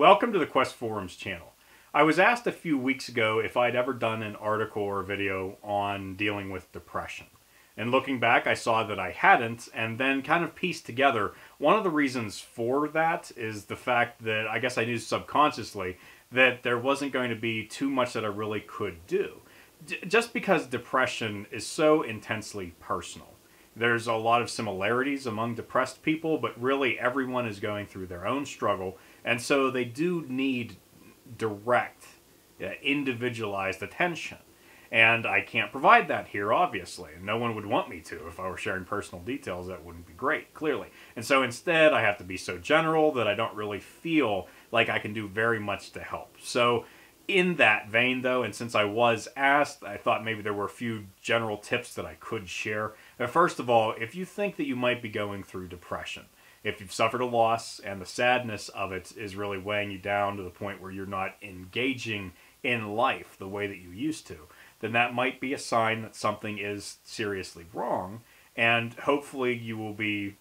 Welcome to the Quest Forums channel. I was asked a few weeks ago if I'd ever done an article or a video on dealing with depression. And looking back, I saw that I hadn't, and then kind of pieced together. One of the reasons for that is the fact that I guess I knew subconsciously that there wasn't going to be too much that I really could do. Just because depression is so intensely personal. There's a lot of similarities among depressed people, but really everyone is going through their own struggle, and so they do need direct, individualized attention. And I can't provide that here, obviously, and no one would want me to. If I were sharing personal details, that wouldn't be great, clearly. And so instead, I have to be so general that I don't really feel like I can do very much to help. So in that vein, though, and since I was asked, I thought maybe there were a few general tips that I could share. First of all, if you think that you might be going through depression, if you've suffered a loss and the sadness of it is really weighing you down to the point where you're not engaging in life the way that you used to, then that might be a sign that something is seriously wrong, and hopefully you will be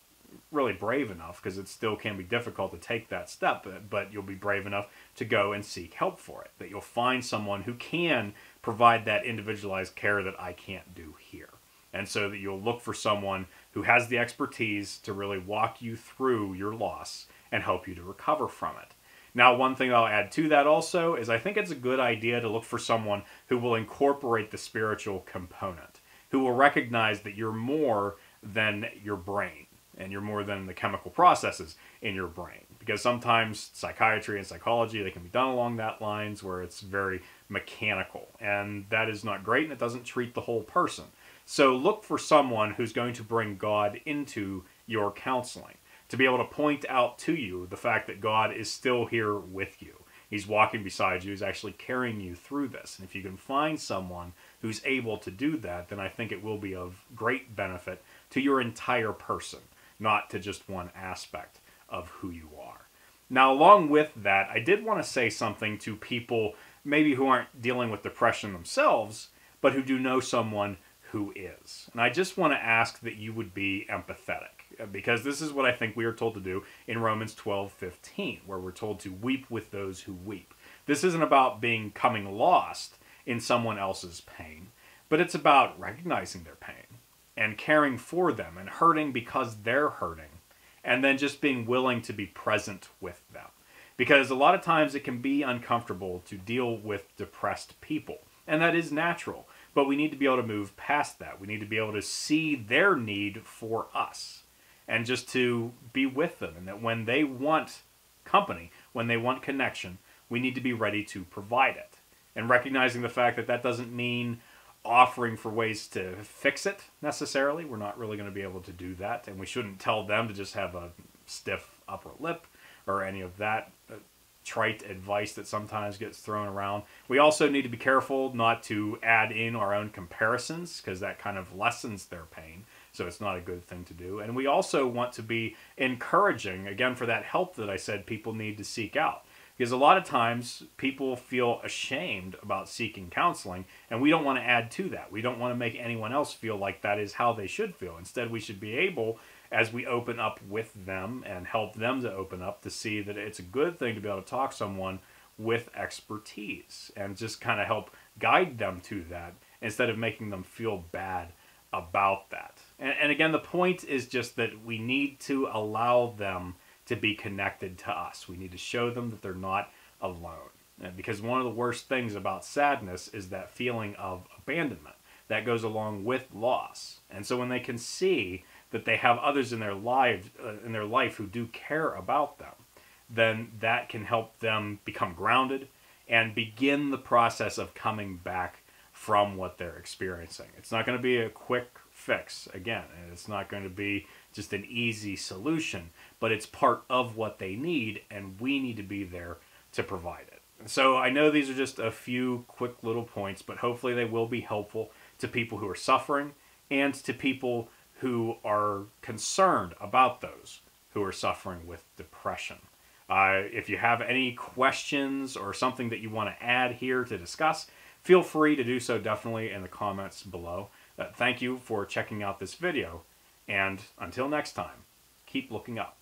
really brave enough, because it still can be difficult to take that step, but you'll be brave enough to go and seek help for it, that you'll find someone who can provide that individualized care that I can't do here. And so that you'll look for someone who has the expertise to really walk you through your loss and help you to recover from it. Now, one thing I'll add to that also is I think it's a good idea to look for someone who will incorporate the spiritual component, who will recognize that you're more than your brain, and you're more than the chemical processes in your brain. Because sometimes psychiatry and psychology, they can be done along that lines where it's very mechanical, and that is not great, and it doesn't treat the whole person. So look for someone who's going to bring God into your counseling, to be able to point out to you the fact that God is still here with you. He's walking beside you. He's actually carrying you through this. And if you can find someone who's able to do that, then I think it will be of great benefit to your entire person, not to just one aspect of who you are. Now, along with that, I did want to say something to people maybe who aren't dealing with depression themselves, but who do know someone who is. And I just want to ask that you would be empathetic, because this is what I think we are told to do in Romans 12:15, where we're told to weep with those who weep. This isn't about becoming lost in someone else's pain, but it's about recognizing their pain and caring for them and hurting because they're hurting, and then just being willing to be present with them. Because a lot of times it can be uncomfortable to deal with depressed people, and that is natural. But we need to be able to move past that. We need to be able to see their need for us and just to be with them. And that when they want company, when they want connection, we need to be ready to provide it. And recognizing the fact that that doesn't mean offering for ways to fix it necessarily. We're not really going to be able to do that. And we shouldn't tell them to just have a stiff upper lip or any of that trite advice that sometimes gets thrown around. We also need to be careful not to add in our own comparisons, because that kind of lessens their pain, so it's not a good thing to do. And we also want to be encouraging, again, for that help that I said people need to seek out. Because a lot of times people feel ashamed about seeking counseling, and we don't want to add to that. We don't want to make anyone else feel like that is how they should feel. Instead, we should be able, as we open up with them and help them to open up, to see that it's a good thing to be able to talk to someone with expertise and just kind of help guide them to that instead of making them feel bad about that. And again, the point is just that we need to allow them to be connected to us. We need to show them that they're not alone. Because one of the worst things about sadness is that feeling of abandonment that goes along with loss. And so when they can see that they have others in their life who do care about them, then that can help them become grounded and begin the process of coming back from what they're experiencing. It's not going to be a quick fix, again, and it's not going to be just an easy solution, but it's part of what they need, and we need to be there to provide it. So I know these are just a few quick little points, but hopefully they will be helpful to people who are suffering and to people who are concerned about those who are suffering with depression. If you have any questions or something that you want to add here to discuss, feel free to do so definitely in the comments below. Thank you for checking out this video, and until next time, keep looking up.